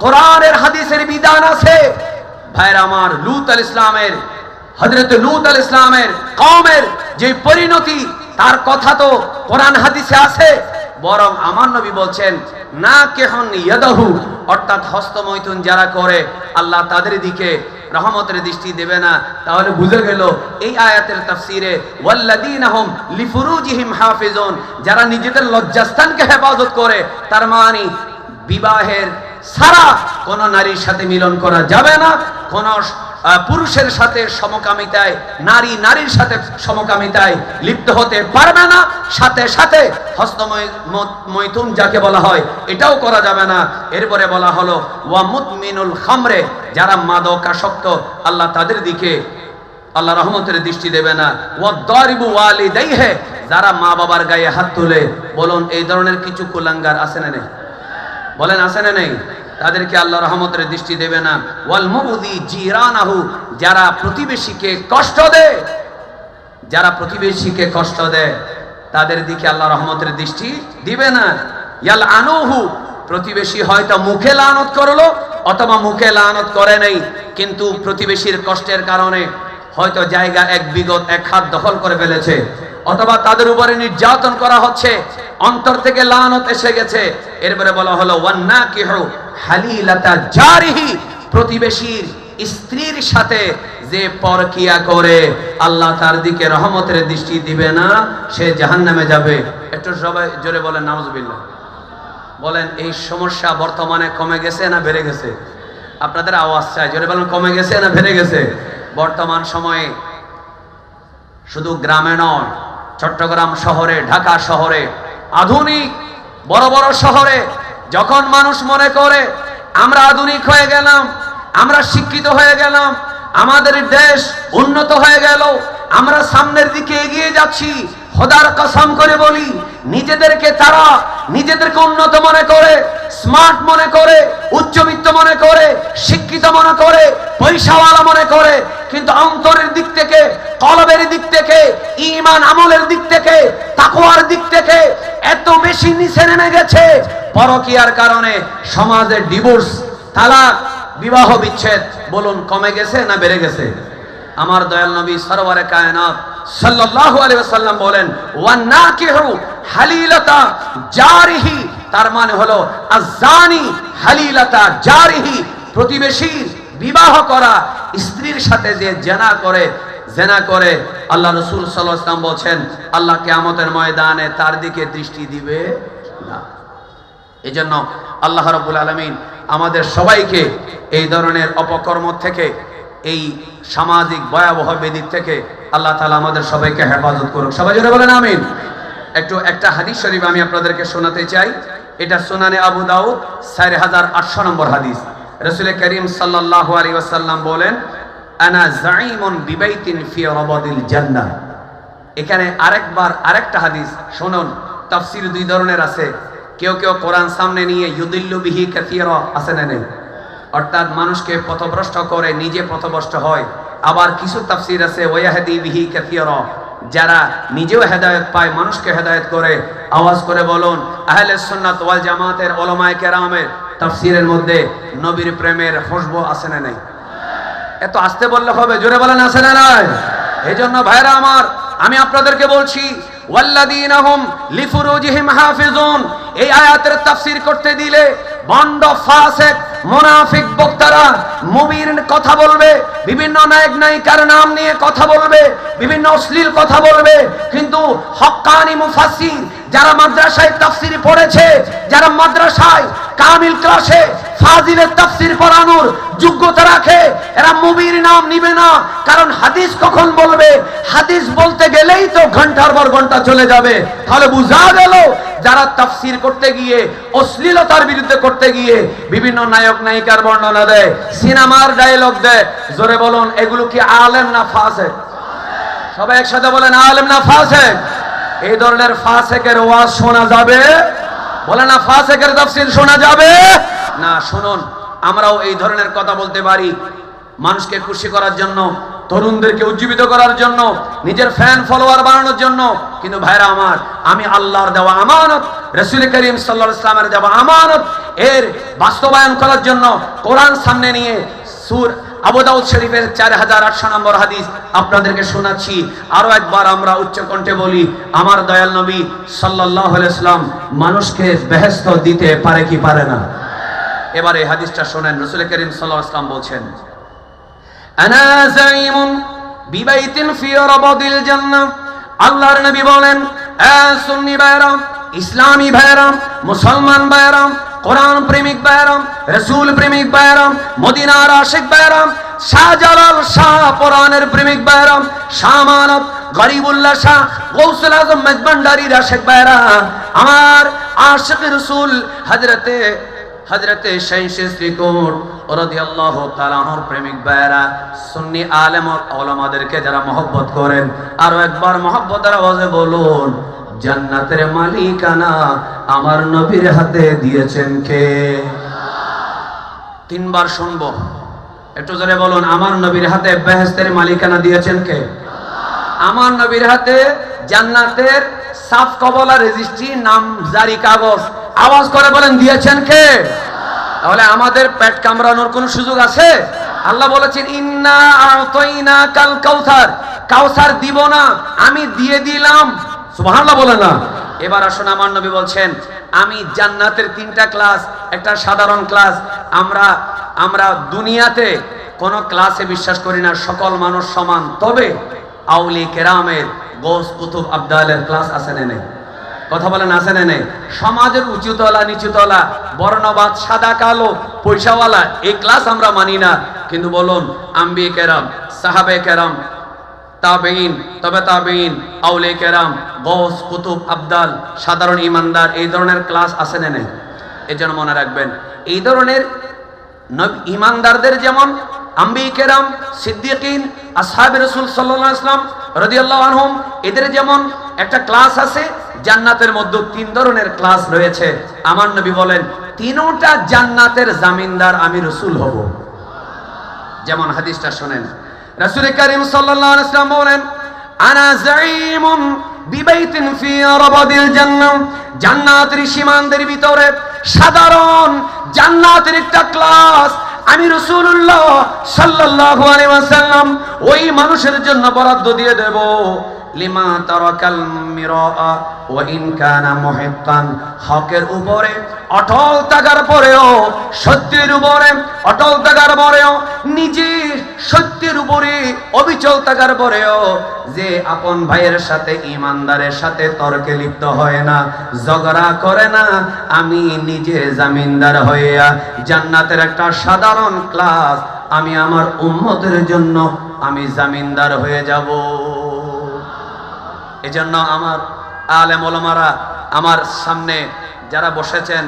কোরআনের হাদিসের বিধান আছে। ভাইরা আমার, লূত আলাইহিস সালামের, হযরত লূত আলাইহিস সালামের কওমের যে পরিণতি, তার কথা তো কোরআন হাদিসে আছে। বরং আমার নবী বলছেন নাকিহুন ইয়াদাহু, অর্থাৎ হস্তমৈথুন যারা করে আল্লাহ তাদের দিকে রহমতের দৃষ্টি দেবে না। তাহলে বুঝে গেল এই আয়াতের তাফসীরে ওয়াল্লাযীনা হুম লিফুরুজিহিম হাফিজুন, যারা নিজেদের লজ্জাস্থানকে হেফাজত করে, তার মানে বিবাহের ছাড়া কোন নারীর সাথে মিলন করা যাবে না, কোন পুরুষের সাথে সমকামিতায়, নারীর সাথে সমকামিতায় লিপ্ত হতে পারবে না। সাথে সাথে হস্তমৈথুন যাকে বলা হয় এটাও করা যাবে না। এরপরে বলা হলো ওয়া মুদমিনুল খামরে, যারা মাদকাসক্ত আল্লাহ তাদের দিকে আল্লাহ রহমতের দৃষ্টি দেবে না। ওয়া দারিবু ওয়ালিদাইহি, যারা মা বাবার গায়ে হাত তুলে। বলুন এই ধরনের কিছু কুলাঙ্গার আছে না নেই? বলেন আছে না নেই? তাদেরকে আল্লাহ রহমতের দৃষ্টি দেবে না। ওয়াল মুউযি জিরানাহু, যারা প্রতিবেশীকে কষ্ট দেয়, যারা প্রতিবেশীকে কষ্ট দেয় তাদের দিকে আল্লাহ রহমতের দৃষ্টি দিবে না। ইয়াল আনুহু, প্রতিবেশী হয়তো মুখে লানত করলো অথবা মুখে লানত করে নাই, কিন্তু প্রতিবেশীর কষ্টের কারণে হয়তো জায়গা এক বিগত এক হাত দখল করে ফেলেছে, অথবা তাদের উপরে নির্যাতন করা হচ্ছে, অন্তর থেকে লানত এসে গেছে। এরপরে বলা হলো ওয়ান্নাকিহু হালিলাতা জারিহি, প্রতিবেশীর স্ত্রীর সাথে যে পরকিয়া করে আল্লাহ তার দিকে রহমতের দৃষ্টি দিবে না, সে জাহান্নামে যাবে। একটু সবাই জোরে বলেন নাউজুবিল্লাহ। বলেন এই সমস্যা বর্তমানে কমে গেছে না বেড়ে গেছে? আপনাদের আওয়াজ চাই, জোরে বলেন কমে গেছে না বেড়ে গেছে? বর্তমান সময়ে শুধু গ্রামে নয়, চট্টগ্রাম শহরে, ঢাকা শহরে, আধুনিক বড় বড় শহরে যখন মানুষ মনে করে আমরা আধুনিক হয়ে গেলাম, আমরা শিক্ষিত হয়ে গেলাম, আমাদের দেশ উন্নত হয়ে গেল, আমরা সামনের দিকে এগিয়ে যাচ্ছি, খোদার কসম করে বলি নিজেদেরকে উন্নত মনে করে, স্মার্ট মনে করে, উচ্চবিত্ত মনে করে, শিক্ষিত মনে করে, পয়সাওয়ালা মনে করে, কিন্তু অন্তরের দিক থেকে, কলবের দিক থেকে, ঈমান আমলের দিক থেকে, তাকওয়ার দিক থেকে এত বেশি নিচে নেমে গেছে। পরকীয়ার কারণে সমাজে ডিভোর্স, তালাক, বিবাহ বিচ্ছেদ, বলুন কমে গেছে না বেড়ে গেছে? আমার দয়াল নবী সরওয়ারে কায়নাত সাল্লাল্লাহু আলাইহি ওয়াসাল্লাম বলেন ওয়ান্নাকিহু হালিলাতা জারিহি, তার মানে হলো আযানি হালিলাতা জারিহি, প্রতিবেশীর বিবাহ করা স্ত্রীর সাথে যে জেনা করে আল্লাহ রাসূল সাল্লাল্লাহু আলাইহি ওয়াসাল্লাম বলেন আল্লাহ কিয়ামতের ময়দানে তার দিকে দৃষ্টি দিবে না। এজন্য আল্লাহ রাব্বুল আলামিন আমাদের সবাইকে এই ধরনের অপকর্ম থেকে, এই সামাজিক ভয়াবহ ব্যাধি থেকে আল্লাহ তাআলা আমাদের সবাইকে হেফাজত করুক। সবাই জোরে বলেন আমিন। একটা হাদিস শরীফ আমি আপনাদেরকে শোনাতে চাই। এটা সুনানে আবু দাউদ 4800 নম্বর হাদিস। রাসূল করিম সাল্লাল্লাহু আলাইহি ওয়াসাল্লাম বলেন আনা যাঈমুন বিবাইতিন ফি রাবাদিল জান্নাহ। এখানে আরেকটা হাদিস শুনুন। তাফসীর দুই ধরনের আছে। কেউ কোরআন সামনে নিয়ে ইউদিল্লু বিহি কাসীরা আছে না নেই, অর্থাৎ মানুষকে পথভ্রষ্ট করে, নিজে পথভ্রষ্ট হয়। আবার কিছু তাফসীর আছে ওয়াহদি বিহি কাসীরা, যারা নিজেও হেদায়েত পায়, মানুষকে হেদায়েত করে। আওয়াজ করে বলুন আহলে সুন্নাত ওয়াল জামাতের উলামায়ে কেরামের তাফসীরের মধ্যে নবীর প্রেমের খুশবু আছে না নাই? এত আস্তে বললে হবে, জোরে বলেন আছে না নাই? এইজন্য ভাইরা আমার, আমি আপনাদেরকে বলছি ওয়াল্লাযীনা হুম লিফুরুজিহিম হাফিজুন, এই আয়াতের তাফসীর করতে দিলে ভণ্ড, ফাসিক, মুনাফিক বক্তারা মুমির কথা বলবে, বিভিন্ন নায়ক নায়িকার নাম নিয়ে কথা বলবে, বিভিন্ন অশ্লীল কথা বলবে, কিন্তু হক্কানি মুফাসসির যারা মাদ্রাসায় তাফসীর পড়েছে, যারা মাদ্রাসায় কামিল ক্লাসে ফাজিলের তাফসীর পড়ানোর যোগ্যতা রাখে, এরা মুমির নাম নিবে না। কারণ হাদিস কখন বলবে, হাদিস বলতে গেলেই তো ঘন্টার পর ঘন্টা চলে যাবে। তাহলে বুঝা গেল যারা তাফসীর করতে গিয়ে, অশ্লীলতার বিরুদ্ধে করতে গিয়ে বিভিন্ন নায়ক নায়িকার বর্ণনা দেয়, সিনেমার ডায়লগ দেয়, জোরে বলুন এগুলো কি আলেম না ফাসিক? সবাই একসাথে বলেন আলেম না ফাসিক? এই ধরনের ফাসিকের ওয়াজ শোনা যাবে? বলে না ফাসিকের তাফসীর শোনা যাবে না। শুনুন, আমরাও এই ধরনের কথা বলতে পারি মানুষকে খুশি করার জন্য, তরুণদেরকে উজ্জীবিত করার জন্য, নিজের ফ্যান ফলোয়ার বানানোর জন্য। কিন্তু ভাইরা আমার, আমি আল্লাহর দেওয়া আমানত, রাসূল করিম সাল্লাল্লাহু আলাইহি ওয়াসাল্লামের দেওয়া আমানত, এর বাস্তবায়ন করার জন্য কোরআন সামনে নিয়ে সূরা আবু দাউদ শরীফের 4800 নম্বর হাদিস আপনাদেরকে শোনাচ্ছি। আরো একবার আমরা উচ্চ কণ্ঠে বলি, আমার দয়াল নবী সাল্লাল্লাহু আলাইহি ওয়াসাল্লাম মানুষকে বেহেশত দিতে পারে কি পারে না? এবার এই হাদিসটা শুনেন। রাসূল করিম সাল্লাল্লাহু আলাইহি ওয়াসাল্লাম বলছেন, আনা যাইমুন বিবাইতিন ফি রাবাদিল জান্নাহ। আল্লাহর নবী বলেন, সুন্নি ভাইরাম, ইসলামী ভাইরাম, মুসলমান ভাইরাম, কোরআন প্রেমিক ভাইরাম, রাসূল প্রেমিক ভাইরাম, মদিনার আশিক ভাইরাম, শাহজালাল শাহ কোরআনের প্রেমিক ভাইরাম, শাহ মানব গরিবুল্লাহ শাহ গৌসুল আজম মেজবান্ডারির আশিক ভাইরাম, আমার আশিক রাসূল হযরতে শাইখ শ্রীকুট রাদিয়াল্লাহু তাআলা আনহুর প্রেমিক ভাইরা, সুন্নি আলেম ও উলামাদেরকে যারা মহব্বত করেন, আরো একবার মহব্বতের আওয়াজে বলুন, জান্নাতের মালিকানা আমার নবীর হাতে দিয়েছেন কে? তিনবার শুনবো, একটু জোরে বলুন, আমার নবীর হাতে বেহেশতের মালিকানা দিয়েছেন কে? আমার নবীর হাতে জান্নাতের সাফ কবলা রেজিস্ট্রি নাম জারি কাগজ, আওয়াজ করে বলেন দিয়েছেন কে? তাহলে আমাদের পেট কামড়ানোর কোন সুযোগ আছে? আল্লাহ বলেছেন, ইন্না আ'তাইনা কাল কাউসার, কাউসার দিব না, আমি দিয়ে দিলাম। সুবহানাল্লাহ বলেন না। এবার আসুন, আমার নবী বলছেন, আমি জান্নাতের 3টা ক্লাস, একটা সাধারণ ক্লাস। আমরা দুনিয়াতে কোন ক্লাসে বিশ্বাস করি না, সকল মানুষ সমান। তবে আউলি কেরামের, গৌস কুতুব আবদালের ক্লাস আছে না নেই? কথা বলেন আছে না নেই? সমাজের উঁচুতলা নিচুতলা, বর্ণবাদ, সাদা কালো, পয়সাওয়ালা, এই ক্লাস আমরা মানি না। কিন্তু বলুন, আম্বিয়ে কেরাম, সাহাবে কেরাম, তাবেঈন, তবে তাবেঈন, আউলে কেরাম, গৌস কুতুব আবদাল, সাধারণ ইমানদার, এই ধরনের ক্লাস আছে না নেই? এই জন্য মনে রাখবেন, এই ধরনের ইমানদারদের যেমন আম্বিয়ে কেরাম, সিদ্দিকিন, আসহাবে রাসূল সাল্লাল্লাহু আলাইহি ওয়াসাল্লাম রাদিয়াল্লাহু আনহুম, এদের যেমন একটা ক্লাস আছে, জান্নাতের মধ্যে 3 ধরনের ক্লাস রয়েছে। আমার নবী বলেন, 3টা জান্নাতের জামিনদার আমি রাসূল হব। যেমন হাদিসটা শুনেন, রাসূল করিম সাল্লাল্লাহু আলাইহি ওয়াসাল্লাম বলেন, আনা যাইমুন বিবাইতিন ফি রাবাদিল জান্নাহ, জান্নাতের সীমান্তের ভিতরে সাধারণ জান্নাতের একটা ক্লাস আমি রাসূলুল্লাহ সাল্লাল্লাহু আলাইহি ওয়াসাল্লাম ওই মানুষের জন্য বরাদ্দ দিয়ে দেব, লিমা তারাকাল মিরাআ ওয়া ইন কানা মুহিক্কান, হকের উপরে অটল থাকার পরেও, সত্যের উপরে অটল থাকার পরেও, নিজে সত্যের উপরে অবিচল থাকার পরেও যে আপন ভাইয়ের সাথে, ইমানদারের সাথে তর্কে লিপ্ত হয় না, ঝগড়া করে না, আমি নিজে জামিনদার হইয়া জান্নাতের একটা সাধারণ ক্লাস আমি আমার উম্মতের জন্য আমি জামিনদার হয়ে যাব। এজন্য আমার আলেম ওলামারা, আমার সামনে যারা বসেছেন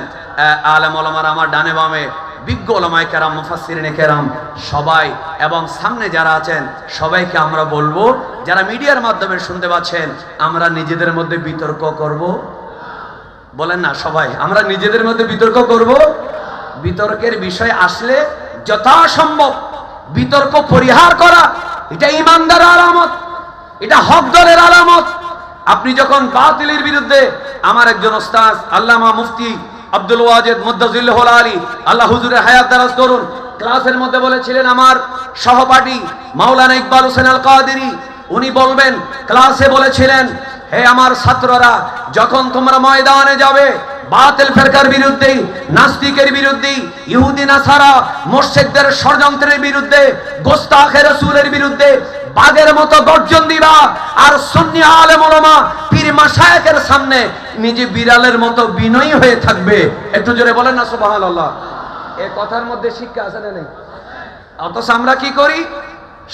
আলেম ওলামারা, আমার ডানে বামে বিজ্ঞ ওলামায়ে কেরাম, মুফাসসিরিনে কেরাম সবাই, এবং সামনে যারা আছেন সবাইকে আমরা বলবো, যারা মিডিয়ার মাধ্যমে শুনতে পাচ্ছেন, আমরা নিজেদের মধ্যে বিতর্ক করব? বলেন না সবাই, আমরা নিজেদের মধ্যে বিতর্ক করব? বিতর্কের বিষয় আসলে যথাসম্ভব বিতর্ক পরিহার করা, এটা ইমানদার আলামত, এটা হক দলের আলামত। আপনি যখন বাতিলের বিরুদ্ধে, আমার একজন ওস্তাদ আল্লামা মুফতি আব্দুল ওয়াজেদ মুদ্দাজিল্লাহুল আলী, আল্লাহ হুজুরের হায়াত দারাজ করুন, ক্লাসের মধ্যে বলেছিলেন, আমার সহপাঠী মাওলানা ইকবাল হোসেন আল কাদেরী, উনি বলবেন, ক্লাসে বলেছিলেন, হে আমার ছাত্ররা, যখন তোমরা ময়দানে যাবে বাতিল ফিরকার বিরুদ্ধে, নাস্তিকের বিরুদ্ধে, ইহুদি নাসারা মুশরিকদের ষড়যন্ত্রের বিরুদ্ধে, গোস্তাখে রাসূলের বিরুদ্ধে বাঘের মতো গর্জন দিবা, আর সুন্নি আলেম ওলামা পীর মাশায়েখের সামনে নিজে বিড়ালের মতো বিনয়ী হয়ে থাকবে। একটু জোরে বলেন না সুবহানাল্লাহ। এই কথার মধ্যে শিক্ষা আছে না নেই? অথচ আমরা কি করি,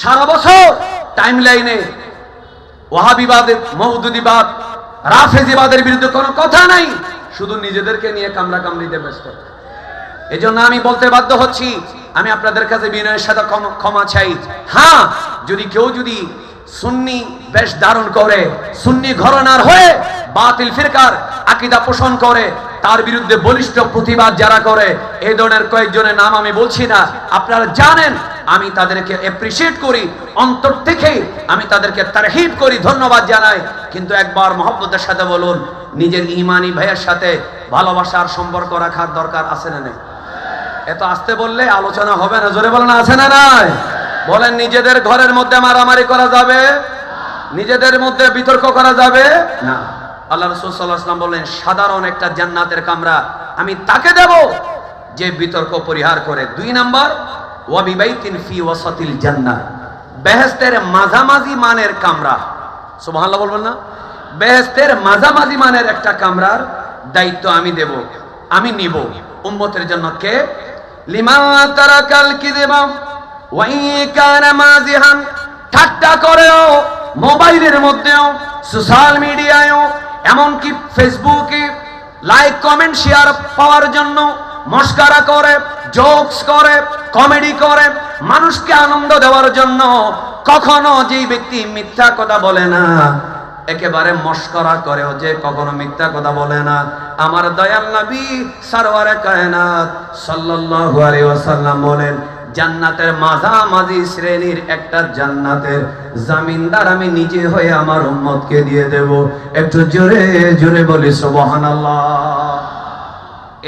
সারা বছর টাইমলাইনে ওয়াহাবিবাদ, মওদুদিবাদ, রাফেজিবাদের বিরুদ্ধে কোনো কথা নাই, শুধু নিজেদেরকে নিয়ে কামড়া কামড়িতে ব্যস্ত। এজন্য আমি বলতে বাধ্য হচ্ছি, আমি আপনাদের কাছে বিনয়ের সাথে ক্ষমা চাই। হ্যাঁ, কেউ যদি সুন্নি বেশ ধারণ করে, সুন্নি ঘরানার হয়ে বাতিল ফিরকার আকীদা পোষণ করে, তার বিরুদ্ধে বলিষ্ঠ প্রতিবাদ যারা করে, এই ধরনের কয়েকজনের নাম আমি বলছি না, আপনারা জানেন আমি তাদেরকে অ্যাপ্রিশিয়েট করি, অন্তর থেকে আমি তাদেরকে তারহিব করি, ধন্যবাদ জানাই। কিন্তু একবার মহব্বতের সাথে বলুন, নিজের ইমানি ভাইয়ের সাথে ভালোবাসার সম্পর্ক রাখার দরকার আছে না নেই? এত আস্তে বললে আলোচনা হবে না, জোরে বলেন আছে না নাই? বলেন, নিজেদের ঘরের মধ্যে মারামারি করা যাবে? নিজেদের মধ্যে বিতর্ক করা যাবে না। আল্লাহ রাসূল সাল্লাল্লাহু আলাইহি ওয়াসাল্লাম বলেন, সাধারণ একটা জান্নাতের কামরা আমি তাকে দেব যে বিতর্ক পরিহার করে। 2 নাম্বার, ওয়া বিবাইতিন ফি ওয়াসাতিল জান্নাহ, বেহেশতের মাঝামাঝি মানের কামরা। সুবহানাল্লাহ বলবেন না? বেহেশতের মাঝামাঝি মানের একটা কামরার দায়িত্ব আমি দেব, আমি নিব উম্মতের জন্য। কে? লিমা তারাকাল কিযবা ওয়া ইন কানা মাযিহান, ঠাট্টা করেও মোবাইলের মধ্যেও, সোশ্যাল মিডিয়ায়ও, এমনকি ফেসবুকে লাইক কমেন্ট শেয়ার পাওয়ার জন্য মস্কারা করে, জোকস করে, কমেডি করে, মানুষকে আনন্দ দেওয়ার জন্য কখনো যেই ব্যক্তি মিথ্যা কথা বলে না, একেবারে মস্করা করেও যে কখনো মিথ্যা কথা বলে না, আমার দয়াল নবী সরওয়ারে কায়নাত সাল্লাল্লাহু আলাইহি ওয়াসাল্লাম বলেন, জান্নাতের মাঝামাঝি শ্রেণীর একটা জান্নাতের জামিনদার আমি নিজে হয়ে আমার উম্মতকে দিয়ে দেব। একটু জোরে জোরে বলি সুবহানাল্লাহ।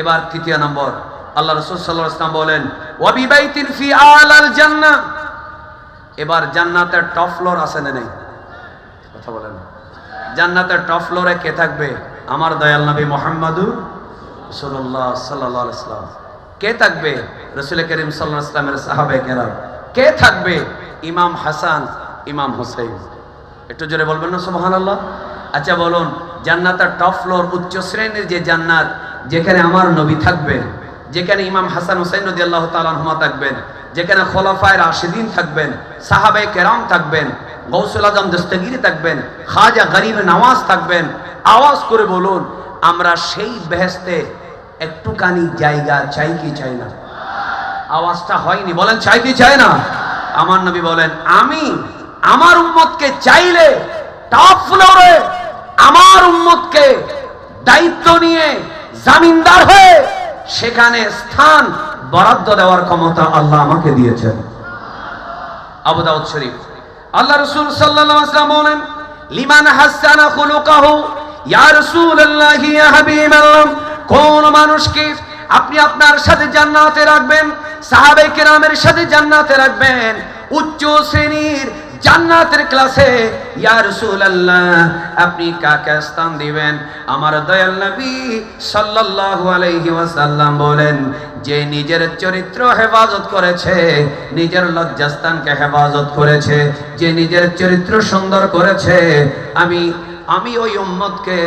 এবার 3 নম্বর, আল্লাহ রাসূল সাল্লাল্লাহু আলাইহি ওয়াসাল্লাম বলেন, ওয়া বিবাইতিন ফি আলাল জান্নাহ, এবার জান্নাতের টপ ফ্লোর আছে না নেই? কথা বলেন। জান্নাতের টপ ফ্লোরে কে থাকবে? আমার দয়াল নবী মুহাম্মদুর রাসূলুল্লাহ সাল্লাল্লাহু আলাইহি ওয়াসাল্লাম। কে থাকবে? রাসূল করিম সাল্লাল্লাহু আলাইহি ওয়াসাল্লামের সাহাবায়ে কেরাম। কে থাকবে? ইমাম হাসান, ইমাম হুসাইন। একটু জোরে বলবেন না সুবহানাল্লাহ? আচ্ছা বলুন, জান্নাতের টপ ফ্লোর, উচ্চ শ্রেণীর যে জান্নাত, যেখানে আমার নবী থাকবেন, যেখানে ইমাম হাসান হুসাইন রাদিয়াল্লাহু তাআলা আনহুমা থাকবেন, যেখানে খোলাফায়ে রাশিদিন থাকবেন, সাহাবায়ে কেরাম থাকবেন, গৌসুল আজম দস্তগীর থাকবেন, খাজা গরিব নওয়াজ থাকবেন, আওয়াজ করে বলুন, আমরা সেই বেহেশতে একটুখানি জায়গা চাই কি চাই না? আওয়াজটা হয়নি, বলেন চাই কি চাই না? আমার নবী বলেন, আমি আমার উম্মতকে চাইলে টপ ফ্লোরে আমার উম্মতকে দায়িত্ব নিয়ে জামিনদার হয়ে সেখানে স্থান বরাদ্দ দেওয়ার ক্ষমতা আল্লাহ আমাকে দিয়েছেন। আবু দাউদ শরীফ। আল্লাহ রাসূল সাল্লাল্লাহু আলাইহি ওয়াসাল্লাম বলেন, লিমান হাসানা খুলুকাহু, ইয়া রাসূলুল্লাহ ইয়া হাবিবাল্লাহ, কোন মানুষকে আপনি আপনার সাথে জান্নাতে রাখবেন, সাহাবায়ে কেরামের সাথে জান্নাতে রাখবেন, উচ্চ শ্রেণীর জান্নাতের ক্লাসে, ইয়া রাসূলুল্লাহ আপনি কাকে স্থান দিবেন? আমার দয়াল নবী সাল্লাল্লাহু আলাইহি ওয়াসাল্লাম বলেন, যে নিজের চরিত্র হেফাজত করেছে, নিজের লজ্জাস্থানকে হেফাজত করেছে, যে নিজের চরিত্র সুন্দর করেছে, আমি ওই উম্মতকে,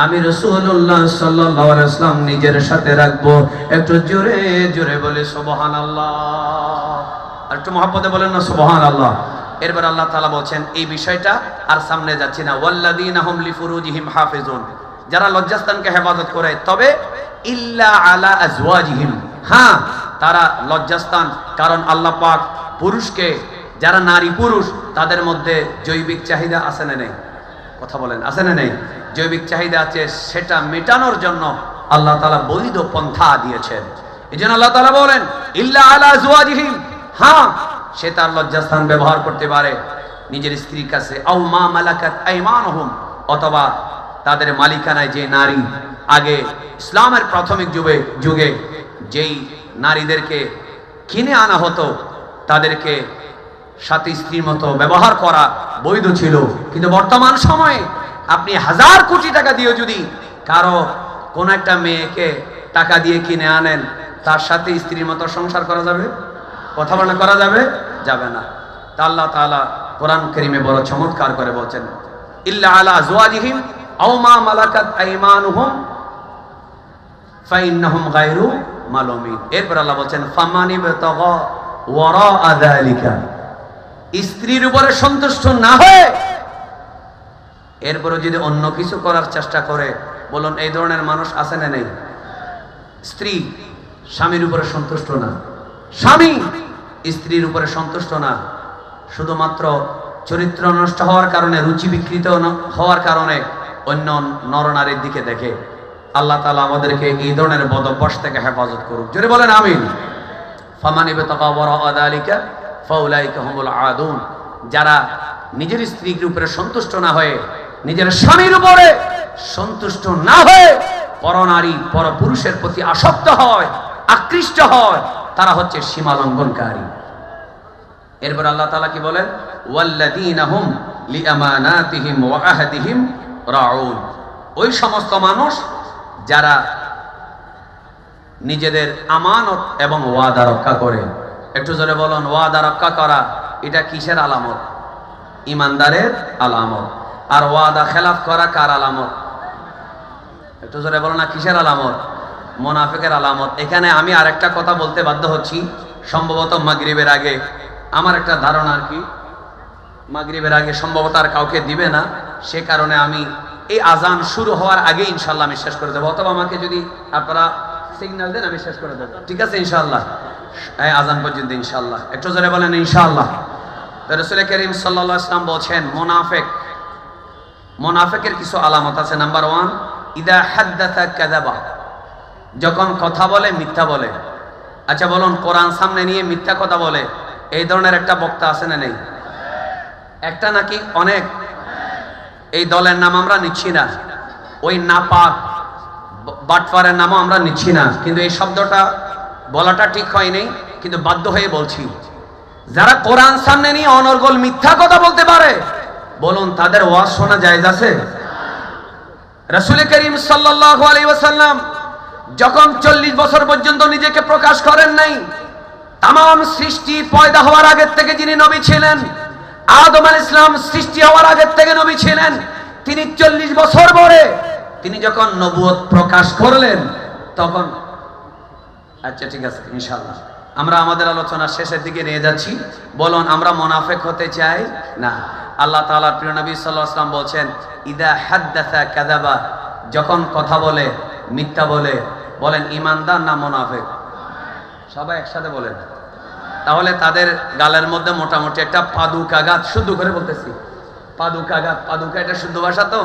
আমি রাসূলুল্লাহ সাল্লাল্লাহু আলাইহি ওয়াসাল্লাম নিজের সাথে রাখবো। একটু জোরে জোরে বলে সুবহানাল্লাহ। আর একটু মহব্বতে বলেন না সুবহানাল্লাহ। এরপর আল্লাহ তাআলা বলছেন এই বিষয়টা, আর সামনে যাচ্ছি না, ওয়াল্লাযীনা হুম লিফুরুজিহিম হাফিজুন, যারা লজ্জাস্থানকে হেফাজত করে, তবে ইল্লা আলা আজওয়াজিহিম, হ্যাঁ তারা লজ্জাস্থান, কারণ আল্লাহ পাক পুরুষকে, যারা নারী পুরুষ তাদের মধ্যে জৈবিক চাহিদা আছে না নেই? কথা বলেন, আছে না নেই? জৈবিক চাহিদা আছে, সেটা মেটানোর জন্য আল্লাহ তাআলা বৈধ পন্থা দিয়েছেন। এজন্য আল্লাহ তাআলা বলেন ইল্লা আলা আজওয়াজিহিম, হ্যাঁ সে তার লজ্জাস্থান ব্যবহার করতে পারে নিজের স্ত্রীর কাছে, আও মা মালাকাত আইমানুহুম, অথবা তাদের মালিকানায় যে নারী, আগে ইসলামের প্রাথমিক যুগে যেই নারীদেরকে কিনে আনা হতো, তাদেরকে সাথী স্ত্রীর মতো ব্যবহার করা বৈধ ছিল। কিন্তু বর্তমান সময়ে আপনি 1000 কোটি টাকা দিয়ে যদি কারো কোন একটা মেয়েকে টাকা দিয়ে কিনে আনেন, তার সাথে স্ত্রীর মতো সংসার করা যাবে? কথা বলে করা যাবে? যাবে না। তা আল্লাহ তাআলা কোরআন কারীমে বড় চমৎকার করে বলছেন, ইল্লা আলা আজওয়াজিহিম আও মা মালাকাত আইমানুহুম ফাইন্নাহুম গায়রু মালুমিন। এরপর আল্লাহ বলছেন ফামানিবতাগা ওয়ারা যালিকা, স্ত্রীর উপরে সন্তুষ্ট না হয়ে এরপরে যদি অন্য কিছু করার চেষ্টা করে, বলুন এই ধরনের মানুষ আছে না নেই? স্ত্রী স্বামীর উপরে সন্তুষ্ট না, স্বামী স্ত্রীর উপরে সন্তুষ্ট না, শুধুমাত্র চরিত্র নষ্ট হওয়ার কারণে, রুচি বিকৃত হওয়ার কারণে অন্য নরনারীর দিকে দেখে, আল্লাহ তাআলা আমাদেরকে এই ধরনের বদ অভ্যাস থেকে হেফাজত করুক। জোরে বলেন আমিন। ফামান ইবতাগা ওয়ারা যালিকা ফাউলাইকা হুমুল আদুন। যারা নিজের স্ত্রীর উপরে সন্তুষ্ট না হয়ে, নিজের স্বামীর উপরে সন্তুষ্ট না হয়ে পরনারী পরপুরুষের প্রতি আসক্ত হয়, আকৃষ্ট হয়, তারা হচ্ছে সীমা লঙ্ঘনকারী। এরপর আল্লাহ তাআলা কি বলেন? ওয়াল্লাযীনা হুম লিআমানাতিহিম ওয়া আহদিহিম রাউন। ওই সমস্ত মানুষ যারা নিজেদের আমানত এবং ওয়াদা রক্ষা করে। একটু জোরে বলুন, ওয়াদা রক্ষা করা এটা কিসের আলামত? ইমানদারের আলামত। আর ওয়াদা খেলাফ করা কার আলামত? একটু জোরে বলুন না, কিসের আলামত? মুনাফিকের আলামত। এখানে আমি আরেকটা কথা বলতে বাধ্য হচ্ছি, সম্ভবত মাগরিবের আগে, আমার একটা ধারণা আর কি, মাগরিবের আগে সম্ভবত আর কাউকে দিবে না, সে কারণে আমি এই আজান শুরু হওয়ার আগে ইনশাল্লাহ আমি শেষ করে দেবো, অথবা আমাকে যদি আপনারা সিগন্যাল দেন আমি শেষ করে দেবো, ঠিক আছে ইনশাআল্লাহ? এই আজান পর্যন্ত ইনশাআল্লাহ। একটু জোরে বলেন ইনশাআল্লাহ। রাসূল করিম সাল্লাল্লাহু আলাইহি ওয়াসাল্লাম বলেন, মুনাফিকের কিছু আলামত আছে। নাম্বার 1, ইদা হাদ্দাথা কাযাবা। যখন কথা বলে মিথ্যা বলে। আচ্ছা বলুন, কোরআন সামনে নিয়ে মিথ্যা কথা বলে এই ধরনের একটা বক্তা আছে না নেই? একটা নাকি অনেক? এই দলের নাম আমরা নিচ্ছি না, ওই নাপাক বাটফারের নামও আমরা নিচ্ছি না, কিন্তু এই শব্দটা বলাটা ঠিক হয়নি, কিন্তু বাধ্য হয়ে বলছি। যারা কোরআন সামনে নিয়ে অনর্গল মিথ্যা কথা বলতে পারে, বলুন তাদের ওয়াজ শোনা জায়েজ আছে? রাসূল করিম সাল্লাল্লাহু আলাইহি ওয়াসাল্লাম যখন 40 বছর পর্যন্ত নিজেকে প্রকাশ করেন নাই, তামাম সৃষ্টি পয়দা হওয়ার আগের থেকে যিনি নবী ছিলেন, আদম আলাইহিস সালাম সৃষ্টি হওয়ার আগের থেকে নবী ছিলেন, তিনি 40 বছর পরে তিনি যখন নবুয়ত প্রকাশ করলেন তখন, আচ্ছা ঠিক আছে ইনশাআল্লাহ আমরা আমাদের আলোচনা শেষের দিকে নিয়ে যাচ্ছি। বলুন আমরা মুনাফিক হতে চাই না। আল্লাহ তাআলার প্রিয় নবী সাল্লাল্লাহু আলাইহি ওয়াসাল্লাম বলেন, ইদা হাদ্দাথা কাযাবা। যখন কথা বলে মিথ্যা বলে। বলেন ইমানদার না মুনাফিক? সবাই একসাথে বলেন। তাহলে তাদের গালের মধ্যে মোটামুটি একটা পাদুকাঘাত, শুদ্ধ করে বলতেছি, পাদুকাঘাত, পাদুকা এটা শুদ্ধ ভাষা তো,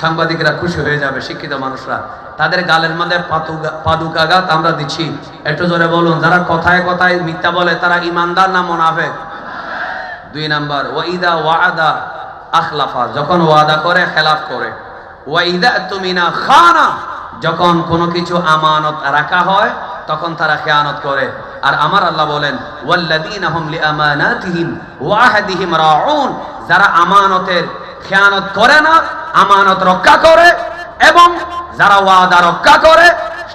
সাংবাদিকরা খুশি হয়ে যাবে, শিক্ষিত মানুষরা। তাদের গালের মধ্যে পাদুকাঘাত আমরা দিচ্ছি। একটু জোরে বলুন, যারা কথায় কথায় মিথ্যা বলে তারা ইমানদার না মুনাফিক? 2 নাম্বার, ওয়াইদা ওয়াদা আখলাফা। যখন ওয়াদা করে খেলাফ করে। ওয়াইদা তুমিনা খানা। যখন কোনো কিছু আমানত রাখা হয় তখন তারা খেয়ানত করে। আর আমার আল্লাহ বলেন, ওয়াল্লাযীনা হুম লিআমানাতিহিম ওয়া আহদিহিম রাউন। যারা আমানতের খেয়ানত করে না, আমানত রক্ষা করে, এবং যারা ওয়াদা রক্ষা করে,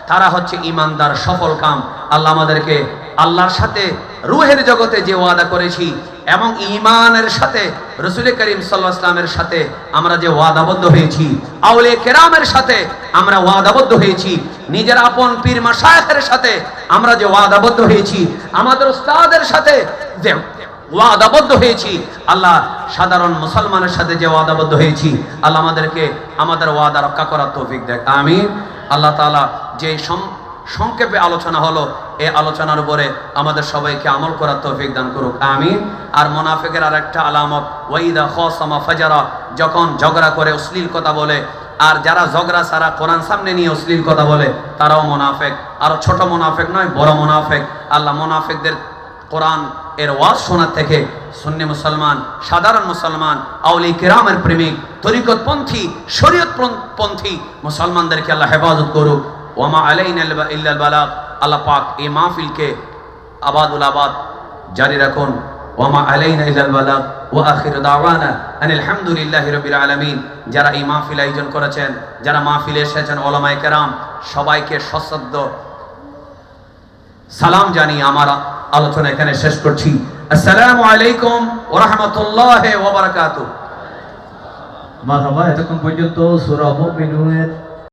তারা হচ্ছে ইমানদার, সফল কাম। আল্লাহ আমাদেরকে আল্লাহর সাথে রূহের জগতে যে ওয়াদা করেছি এবং ঈমানের সাথে রাসূল করিম সাল্লাল্লাহু আলাইহি ওয়াসাল্লামের সাথে আমরা যে ওয়াদাবদ্ধ হয়েছি, আউলিয়া কেরামের সাথে আমরা ওয়াদাবদ্ধ হয়েছি, নিজের আপন পীর মাশায়েখের সাথে আমরা যে ওয়াদাবদ্ধ হয়েছি, আমাদের উস্তাদের সাথে যে ওয়াদাবদ্ধ হয়েছি, আল্লাহ সাধারণ মুসলমানের সাথে যে ওয়াদাবদ্ধ হয়েছি, আল্লাহ আমাদেরকে আমাদের ওয়াদা রক্ষা করার তৌফিক দেয়। আমিন। আল্লাহ তাআলা যে সংক্ষেপে আলোচনা হলো, এই আলোচনার উপরে আমাদের সবাইকে আমল করার তৌফিক দান করুক। আমিন। আর মুনাফিকের আরেকটা আলামত, ওয়াইদা খাসামা ফাজারা। যখন ঝগড়া করে অশ্লীল কথা বলে। আর যারা ঝগড়া ছাড়া কোরআন সামনে নিয়ে অশ্লীল কথা বলে তারাও মুনাফিক। আর ছোট মুনাফিক নয়, বড় মুনাফিক। আল্লাহ মুনাফিকদের কোরআন এর ওয়াজ শোনার থেকে সুন্নি মুসলমান, সাধারণ মুসলমান, আউলিয়া কিরামের প্রেমিক, তরিকতপন্থী, শরীয়তপন্থী মুসলমানদেরকে আল্লাহ হেফাজত করুক। ওয়ামা আলাইনা ইল্লাল বালাগ। আল্লাহ পাক এই মাহফিলকে আবাদুল আবাদ জারি রাখুন। ওয়ামা আলাইনা ইল্লাল বালাগ ওয়া আখিরু দাওয়ানা আনিল হামদুলিল্লাহি রাব্বিল আলামিন। যারা এই মাহফিল আয়োজন করেছেন, যারা মাহফিলে এসেছেন, ওলামায়ে কেরাম সবাইকে সশ্রদ্ধ সালাম জানিয়ে আমার আলোচনা এখানে শেষ করছি। আসসালামু আলাইকুম ওয়া রাহমাতুল্লাহি ওয়া বারাকাতুহু। মারহাবা। এতক্ষণ পর্যন্ত সূরা মুমিনুনের